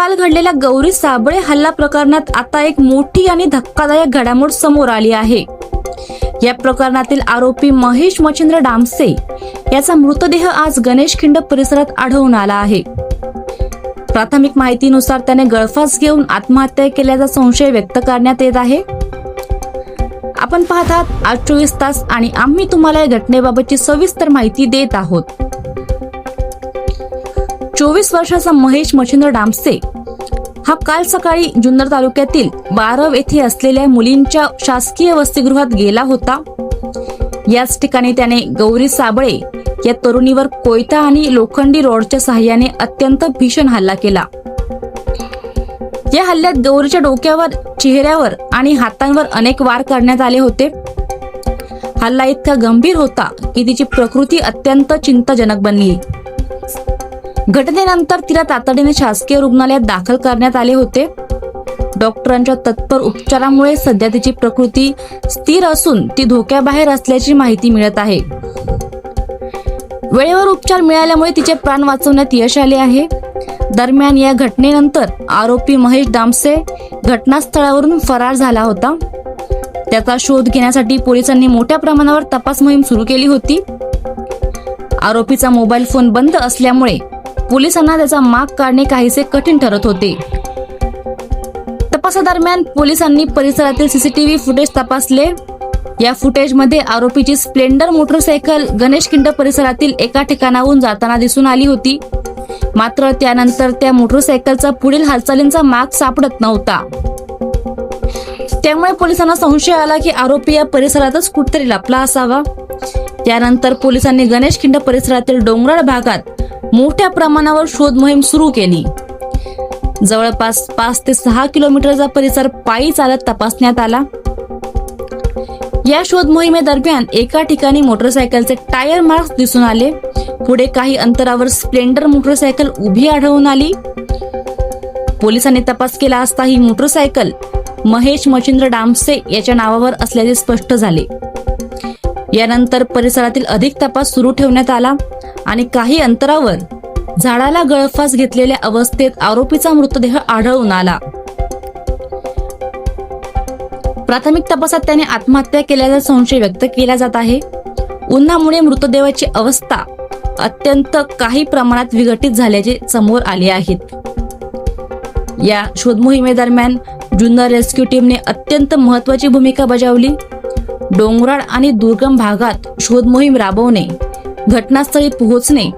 काल घडलेल्या गौरी साबळे हल्ला प्रकरणात आता एक मोठी आणि धक्कादायक घडामोड समोर आली आहे। या प्रकरणातील आरोपी महेश मच्छिंद्र डामसे याचा मृतदेह आज गणेशखिंड परिसरात आढळून आला आहे। प्राथमिक माहितीनुसार त्याने गळफास घेऊन आत्महत्या केल्याचा संशय व्यक्त करण्यात येत आहे। आपण पाहत आहात आज 24 तास आणि आम्ही तुम्हाला या घटनेबाबतची सविस्तर माहिती देत आहोत। 24 वर्षाचा महेश मच्छिंद्र डामसे हा काल सकाळी जुन्नर तालुक्यातील बारव येथे असलेल्या मुलींच्या शासकीय वसतिगृहात गेला होता। याच ठिकाणी त्याने गौरी साबळे या तरुणीवर कोयता आणि लोखंडी रॉडच्या सहाय्याने अत्यंत भीषण हल्ला केला। या हल्ल्यात गौरीच्या डोक्यावर, चेहऱ्यावर आणि हातांवर अनेक वार करण्यात आले होते। हल्ला इतका गंभीर होता की तिची प्रकृती अत्यंत चिंताजनक बनली। घटनेनंतर तिला तातडीने शासकीय रुग्णालयात दाखल करण्यात आले होते। डॉक्टरांच्या तत्पर उपचारामुळे सध्या तिची प्रकृती स्थिर असून ती धोक्याबाहेर असल्याची माहिती मिळत आहे। वेळेवर उपचार मिळाल्यामुळे तिचे प्राण वाचवण्यात यश आले आहे। दरम्यान या घटनेनंतर आरोपी महेश डामसे घटनास्थळावरून फरार झाला होता। त्याचा शोध घेण्यासाठी पोलिसांनी मोठ्या प्रमाणावर तपास मोहीम सुरू केली होती। आरोपीचा मोबाईल फोन बंद असल्यामुळे पोलिसांना त्याचा माग काढणे काहीसे कठीण ठरत होते। तपासादरम्यान पोलिसांनी परिसरातील सीसीटीव्ही फुटेज तपासले। या फुटेजमध्ये आरोपीची स्प्लेंडर मोटरसायकल गणेशखिंड परिसरातील एका ठिकाणाहून जाताना दिसून आली होती। मात्र त्यानंतर त्या मोटरसायकलचा पुढील हालचालींचा माग सापडत नव्हता। त्यामुळे पोलिसांना संशय आला की आरोपी या परिसरातच कुठेतरी लपला असावा। त्यानंतर पोलिसांनी गणेशखिंड परिसरातील डोंगराळ भागात मोठ्या प्रमाणावर शोध मोहीम सुरू केली। जवळपास 5 ते 6 किलोमीटरचा परिसर पायी चालत तपासण्यात आला। या शोध मोहिमेदरम्यान एका ठिकाणी मोटरसायकलचे टायर मार्क्स दिसून आले। पुढे काही अंतरावर स्प्लेंडर मोटरसायकल उभी आढळून आली। पोलिसांनी तपास केला असता ही मोटरसायकल महेश मच्छिंद्र डामसे याच्या नावावर असल्याचे स्पष्ट झाले। यानंतर परिसरातील अधिक तपास सुरू ठेवण्यात आला आणि काही अंतरावर झाडाला गळफास घेतलेल्या अवस्थेत आरोपीचा मृतदेह आढळून आला। प्राथमिक तपासात त्याने आत्महत्या केल्याचा संशय व्यक्त केला जात आहे। उन्हामुळे मृतदेहाची अवस्था अत्यंत काही प्रमाणात विघटित झाल्याचे समोर आले आहेत। या शोध मोहिमेदरम्यान जुन्नर रेस्क्यू टीमने अत्यंत महत्त्वाची भूमिका बजावली। डोंगराळ आणि दुर्गम भागात शोध मोहीम राबवणे, घटनास्थळी पोहोचणे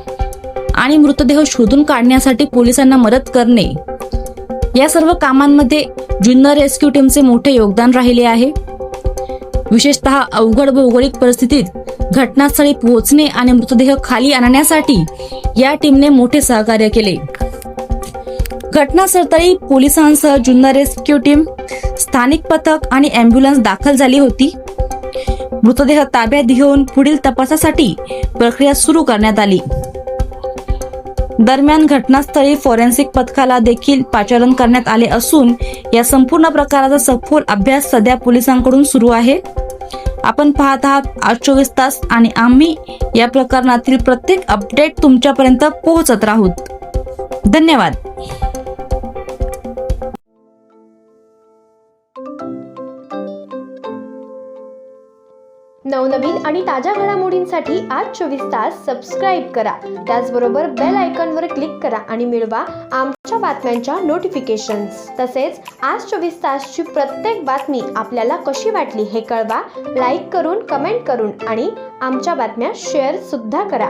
आणि मृतदेह शोधून काढण्यासाठी पोलिसांना मदत करणे या सर्व कामांमध्ये जुन्नर रेस्क्यू टीमचे मोठे योगदान राहिले आहे। विशेषतः अवघड भौगोलिक परिस्थितीत घटनास्थळी पोहोचणे आणि मृतदेह खाली आणण्यासाठी या टीमने मोठे सहकार्य केले। घटनास्थळी पोलिसांसह जुन्नर रेस्क्यू टीम, स्थानिक पथक आणि अँब्युलन्स दाखल झाली होती। मृतदेह ताब्यात घेऊन पुढील तपासासाठी प्रक्रिया सुरू करण्यात आली। दरम्यान घटनास्थळी फॉरेन्सिक पथकाला देखील पाचारण करण्यात आले असून या संपूर्ण प्रकाराचा सखोल अभ्यास सध्या पोलिसांकडून सुरू आहे। आपण पाहत आहात आज 24 तास आणि आम्ही या प्रकरणातील प्रत्येक अपडेट तुमच्यापर्यंत पोहोचत राहूत। धन्यवाद। नवनवीन आणि ताज्या घडामोडींसाठी आज 24 तास सबस्क्राईब करा। त्याचबरोबर बेल आयकॉनवर क्लिक करा आणि मिळवा आमच्या बातम्यांच्या नोटिफिकेशन्स। तसेच आज 24 तासची प्रत्येक बातमी आपल्याला कशी वाटली हे कळवा, लाईक करून, कमेंट करून आणि आमच्या बातम्या शेअर सुद्धा करा।